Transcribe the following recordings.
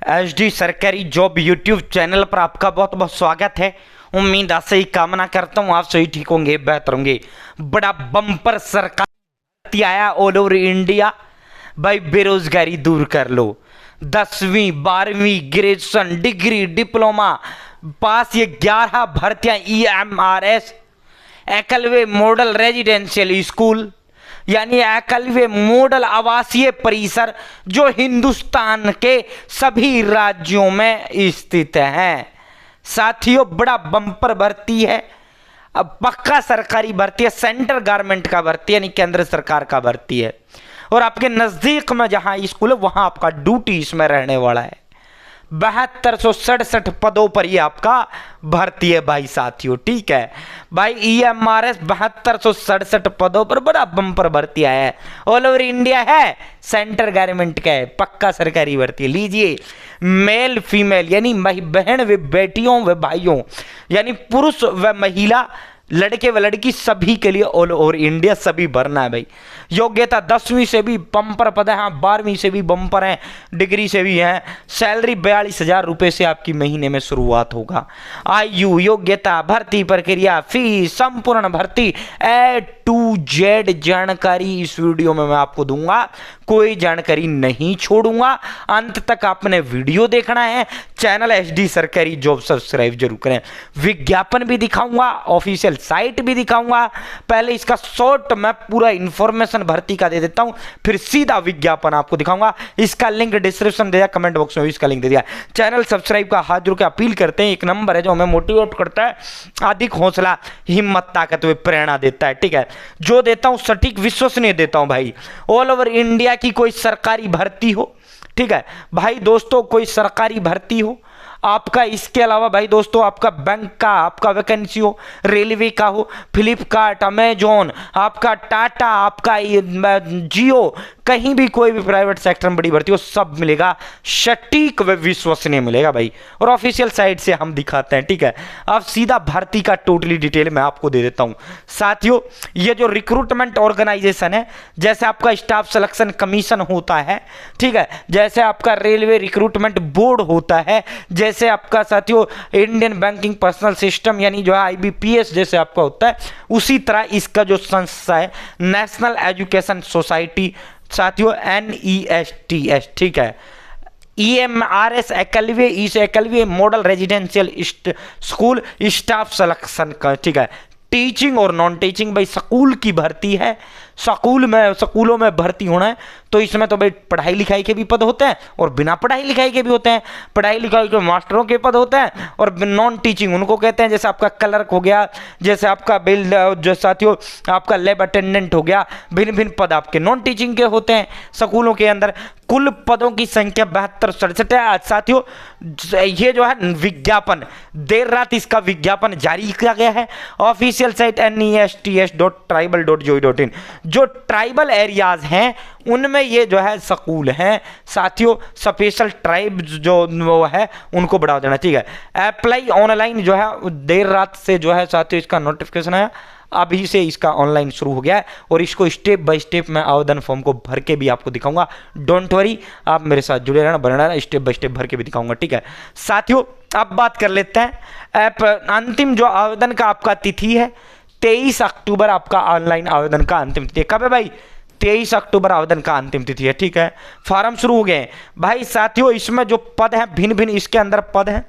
HD सरकारी job YouTube channel पर आपका बहुत बहुत स्वागत है। उम्मीद आपसे ही कामना करता हूँ आप सही ठीक होंगे, बेहतर होंगे। बड़ा बम्पर सरकार आया ऑल ओवर इंडिया। भाई बेरोजगारी दूर कर लो। 10वीं 12वीं ग्रेजुएशन डिग्री डिप्लोमा पास ये 11 भर्तियां EMRS Eklavya model residential school यानी एकलव्य मॉडल आवासीय परिसर जो हिंदुस्तान के सभी राज्यों में स्थित हैं। साथियों बड़ा बम्पर भर्ती है। अब पक्का सरकारी भर्ती है, सेंट्रल गवर्नमेंट का भर्ती यानी केंद्र सरकार का भर्ती है। और आपके नजदीक में जहां स्कूल है वहां आपका ड्यूटी इसमें रहने वाला है। 7267 पदों पर ये आपका भर्ती है भाई साथियों, ठीक है भाई। EMRS 7267 पदों पर बड़ा बम्पर भर्ती आया है। ऑल ओवर इंडिया है, सेंट्रल गवर्नमेंट का है, पक्का सरकारी भर्ती है। लीजिए मेल फीमेल यानी बहन व बेटियों व भाइयों यानी पुरुष व महिला लड़के व लड़की सभी के लिए ऑल ओवर इंडिया सभी भरना है भाई। योग्यता 10वीं से भी बम्पर पद है, हाँ 12वीं से भी बम्पर है, डिग्री से भी है। सैलरी 42,000 रुपये से आपकी महीने में शुरुआत होगा। आयु, योग्यता, भर्ती प्रक्रिया, फीस, संपूर्ण भर्ती A to Z जानकारी इस वीडियो में मैं आपको दूंगा, कोई जानकारी नहीं छोड़ूंगा। अंत तक आपने वीडियो देखना है। चैनल एचडी सरकारी जॉब सब्सक्राइब जरूर करें। विज्ञापन भी दिखाऊंगा, ऑफिशियल साइट भी दिखाऊंगा। पहले इसका शॉर्ट मैं पूरा इंफॉर्मेशन भर्ती का दे देता हूं, फिर सीधा विज्ञापन आपको दिखाऊंगा। इसका लिंक डिस्क्रिप्शन दिया, कमेंट बॉक्स में भी इसका लिंक दे दिया। चैनल सब्सक्राइब का हाथ जोड़ के अपील करते हैं। एक नंबर है जो हमें मोटिवेट करता है, अधिक हौसला, हिम्मत, ताकत व प्रेरणा देता है, ठीक है। जो देता हूं सटीक विश्वसनीय देता हूं भाई। ऑल ओवर इंडिया की कोई सरकारी भर्ती हो, ठीक है भाई दोस्तों, कोई सरकारी भर्ती हो आपका, इसके अलावा भाई दोस्तों आपका बैंक का आपका वैकेंसी हो, रेलवे का हो, फ्लिपकार्ट, अमेजॉन, आपका टाटा, आपका जियो, कहीं भी कोई भी प्राइवेट सेक्टर में बड़ी भर्ती हो, सब मिलेगा, सटीक व विश्वसनीय मिलेगा भाई। और ऑफिशियल साइट से हम दिखाते हैं, ठीक है। अब सीधा भर्ती का टोटली डिटेल मैं आपको दे देता हूं। साथियों ये जो रिक्रूटमेंट ऑर्गेनाइजेशन है, जैसे आपका स्टाफ सिलेक्शन कमीशन होता है, ठीक है, जैसे आपका रेलवे रिक्रूटमेंट बोर्ड होता है, जैसे आपका साथियों इंडियन बैंकिंग पर्सनल सिस्टम यानी जो है IBPS जैसे आपका होता है, उसी तरह इसका जो संस्था है नेशनल एजुकेशन सोसाइटी साथियों NESTS, ठीक है। EMRS Eklavya model residential school staff selection का, ठीक है। टीचिंग और नॉन टीचिंग भाई स्कूल की भर्ती है। स्कूलों में भर्ती होना है तो इसमें तो भाई पढ़ाई लिखाई के भी पद होते हैं और बिना पढ़ाई लिखाई के भी होते हैं। पढ़ाई लिखाई के मास्टरों के पद होते हैं और नॉन टीचिंग उनको कहते हैं, जैसे आपका क्लर्क हो गया, जैसे आपका बिल जो साथियों आपका लैब अटेंडेंट हो गया। भिन्न भिन्न पद आपके नॉन टीचिंग के होते हैं स्कूलों के अंदर। कुल पदों की संख्या 7267 है। आज साथियों ये जो है विज्ञापन देर रात इसका विज्ञापन जारी किया गया है। Official site NESTS.tribal.gov.in। जो ट्राइबल एरियाज हैं उनमें ये जो है स्कूल हैं साथियों। स्पेशल ट्राइब जो वो है उनको बढ़ावा देना, ठीक है। अप्लाई ऑनलाइन जो है देर रात से जो है साथियों इसका नोटिफिकेशन है, अभी से इसका ऑनलाइन शुरू हो गया है। और इसको स्टेप बाय स्टेप मैं आवेदन फॉर्म को भर के भी आपको दिखाऊंगा। डोंट वरी, आप मेरे साथ जुड़े रहना, बने रहना, स्टेप बाय स्टेप भर के भी दिखाऊंगा, ठीक है साथियों। अब बात कर लेते हैं अंतिम जो आवेदन का आपका तिथि है 23 अक्टूबर आपका ऑनलाइन आवेदन का अंतिम तिथि है। कब है भाई? 23 अक्टूबर आवेदन का अंतिम तिथि है, ठीक है। फॉर्म शुरू हो गए हैं भाई साथियों। इसमें जो पद हैं भिन्न भिन्न इसके अंदर पद हैं।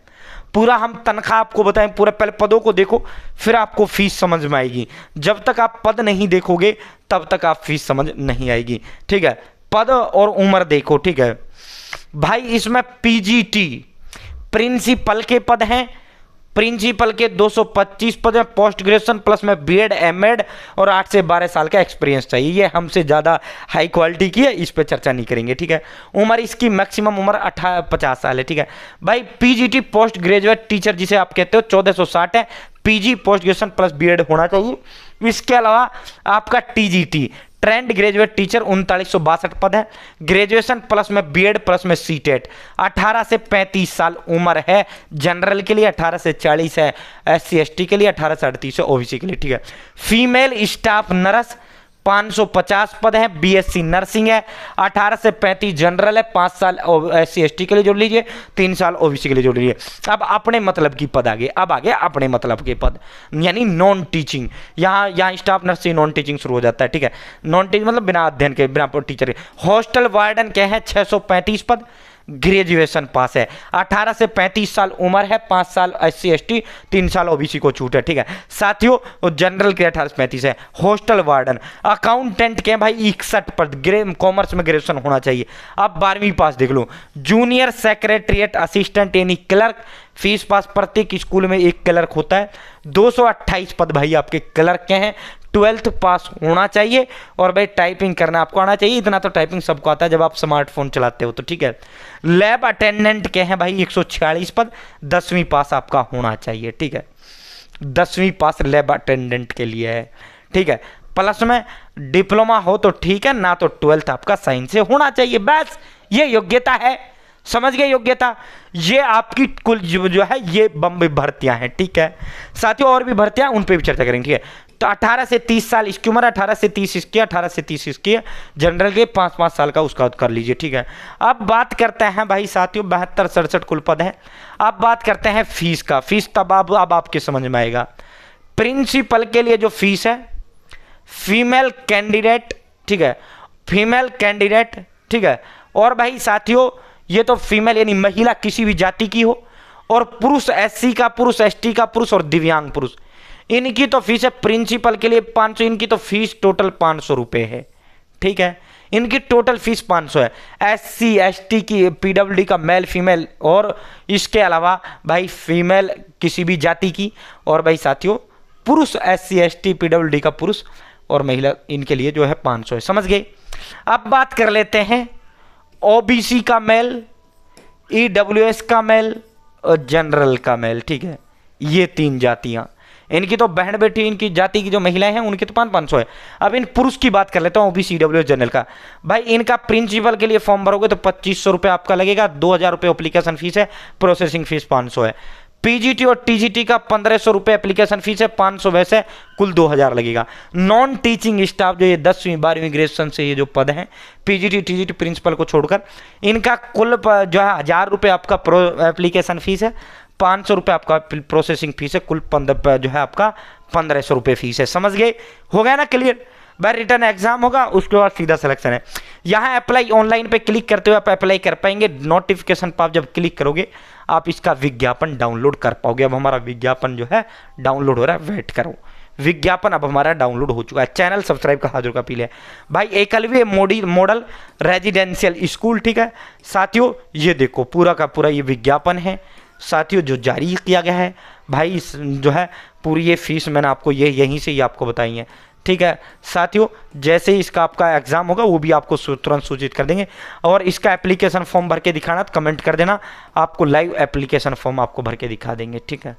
पूरा हम तनख्वाह आपको बताएं, पूरा पहले पदों को देखो फिर आपको फीस समझ में आएगी। जब तक आप पद नहीं देखोगे तब तक आप फीस समझ नहीं आएगी, ठीक है। पद और उम्र देखो, ठीक है भाई। इसमें PGT प्रिंसिपल के पद हैं। प्रिंसिपल के 225 पद हैं। पोस्ट ग्रेजुएशन प्लस में BEd MAd और 8 से 12 साल का एक्सपीरियंस चाहिए। ये हमसे ज़्यादा हाई क्वालिटी की है, इस पे चर्चा नहीं करेंगे, ठीक है। उम्र इसकी मैक्सिमम उम्र 50 साल है, ठीक है भाई। PGT पोस्ट ग्रेजुएट टीचर जिसे आप कहते हो 1460 है। PG post graduation plus BEd होना चाहिए। इसके अलावा आपका TGT ट्रेंड ग्रेजुएट टीचर 3962 पद है। ग्रेजुएशन प्लस में BEd प्लस में CTET 18 से 35 साल उम्र है। जनरल के लिए 18 से 40 है। SC ST के लिए 18 से 38 है। OBC के लिए, ठीक है। फीमेल स्टाफ नर्स 550 पद हैं। बीएससी नर्सिंग है। 18 से 35 जनरल है। 5 साल SC ST के लिए जोड़ लीजिए, 3 साल OBC के लिए जोड़ लीजिए। अब अपने मतलब की पद आगे, अब आगे अपने मतलब के पद, यानी नॉन टीचिंग। यहाँ स्टाफ नर्स से नॉन टीचिंग शुरू हो जाता है, ठीक है। नॉन टीचिंग मतलब बिना अध्ययन के, बिना टीचर के। हॉस्टल वार्डन के हैं 635 पद, ग्रेजुएशन पास है। 18 से 35 साल उम्र है। 5 साल SC ST, 3 साल OBC को छूट है, ठीक है साथियों। जनरल के 18 से 35 है। Hostel warden. अकाउंटेंट के भाई 61 पद, कॉमर्स में ग्रेजुएशन होना चाहिए। अब 12वीं पास देख लो। जूनियर सेक्रेटरिएट असिस्टेंट यानी क्लर्क, फीस पास, प्रत्येक स्कूल में एक क्लर्क होता है। 228 पद भाई आपके क्लर्क के हैं। 12th पास होना चाहिए और भाई टाइपिंग करना आपको आना चाहिए। इतना तो टाइपिंग सबको आता है जब आप स्मार्टफोन चलाते हो तो, ठीक है। लैब अटेंडेंट के हैं भाई 146 पद, 10वीं पास आपका होना चाहिए, ठीक है। 10वीं पास लैब अटेंडेंट के लिए है, ठीक है। प्लस में डिप्लोमा हो तो ठीक है, ना तो 12th आपका साइंस से होना चाहिए, बस ये योग्यता है। समझ गए योग्यता। ये आपकी कुल जो है ये बम्बई भर्तियां हैं, ठीक है साथियों। और भी भर्तियां उन पे भी चर्चा करेंगे, ठीक है। तो 18 से 30 साल इसकी उम्र, 18 से 30 इसकी, 18 से 30 इसकी है। जनरल के 5-5 साल का उसका कर लीजिए, ठीक है। अब बात करते हैं भाई साथियों 72-67 कुल पद हैं। अब बात करते हैं फीस का। फीस तब अब आपके समझ में आएगा। प्रिंसिपल के लिए जो फीस है, फीमेल कैंडिडेट, ठीक है, फीमेल कैंडिडेट, ठीक है। और भाई साथियों ये तो फीमेल यानी महिला किसी भी जाति की हो, और पुरुष SC का, पुरुष ST का पुरुष और दिव्यांग पुरुष, इनकी तो फीस है प्रिंसिपल के लिए 500। इनकी तो फीस टोटल 500 रुपये है, ठीक है। इनकी टोटल फीस 500 है। SC ST की, PWD का मेल फीमेल, और इसके अलावा भाई फीमेल किसी भी जाति की, और भाई साथियों पुरुष SC ST PWD का पुरुष और महिला, इनके लिए जो है 500 है। समझ गए। अब बात कर लेते हैं OBC का मेल, EWS का मेल और जनरल का मेल, ठीक है। ये 3 जातियां, इनकी तो बहन बेटी, इनकी जाति की जो महिलाएं हैं उनकी तो 500 है। अब इन पुरुष की बात कर लेता हूं, OBC EWS जनरल का। भाई इनका प्रिंसिपल के लिए फॉर्म भरोगे तो 2500 रुपये आपका लगेगा। 2000 रुपये एप्लीकेशन फीस है, प्रोसेसिंग फीस 500 है। PGT और TGT का 1500 रुपये एप्लीकेशन फीस है, 500 वैसे कुल 2000 लगेगा। नॉन टीचिंग स्टाफ जो ये 10वीं 12वीं ग्रेजुएशन से ये जो पद हैं, PGT TGT प्रिंसिपल को छोड़कर, इनका कुल जो है 1000 रुपये आपका एप्लीकेशन फीस है, 500 रुपये आपका प्रोसेसिंग फीस है, कुल 15 जो है आपका 1500 रुपये फीस है। समझ गए, हो गया ना क्लियर। भाई रिटर्न एग्जाम होगा, उसके बाद सीधा सिलेक्शन है। यहाँ अप्लाई ऑनलाइन पे क्लिक करते हुए आप अप्लाई कर पाएंगे। नोटिफिकेशन पर आप जब क्लिक करोगे आप इसका विज्ञापन डाउनलोड कर पाओगे। अब हमारा विज्ञापन जो है डाउनलोड हो रहा है, वेट करो। विज्ञापन अब हमारा डाउनलोड हो चुका है। चैनल सब्सक्राइब का हाजिर का अपील है भाई। एकलव्य मॉडल रेजिडेंशियल स्कूल, ठीक है साथियों। ये देखो पूरा का पूरा ये विज्ञापन है साथियों, जो जारी किया गया है भाई। जो है पूरी ये फीस मैंने आपको ये यहीं से ही आपको बताई है, ठीक है साथियों। जैसे ही इसका आपका एग्जाम होगा वो भी आपको तुरंत सूचित कर देंगे। और इसका एप्लीकेशन फॉर्म भर के दिखाना तो कमेंट कर देना, आपको लाइव एप्लीकेशन फॉर्म आपको भर के दिखा देंगे, ठीक है।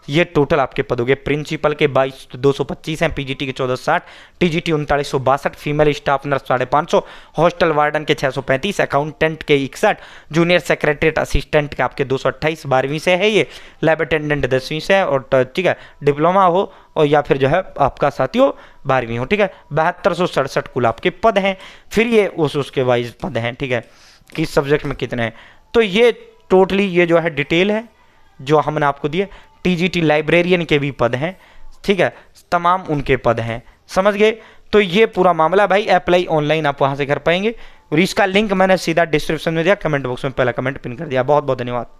ये टोटल आपके पद हो गए। प्रिंसिपल के 2225 हैं, PGT के 1460, TGT 3962, female staff nurse 550, hostel warden के 635, अकाउंटेंट के 61, जूनियर सेक्रेटरीट असिस्टेंट के आपके 228, 12वीं से है ये। लैब अटेंडेंट 10वीं से है, और ठीक है डिप्लोमा हो और या फिर जो है आपका साथियों 12वीं हो, ठीक है। 7267 कुल आपके पद हैं। फिर ये उसके वाइज पद हैं, ठीक है, किस सब्जेक्ट में कितने हैं। तो ये टोटली ये जो है डिटेल है जो हमने आपको दिए। TGT लाइब्रेरियन के भी पद हैं, ठीक है, तमाम उनके पद हैं। समझ गए। तो ये पूरा मामला भाई। अप्लाई ऑनलाइन आप वहाँ से कर पाएंगे, और इसका लिंक मैंने सीधा डिस्क्रिप्शन में दिया, कमेंट बॉक्स में पहला कमेंट पिन कर दिया। बहुत बहुत धन्यवाद।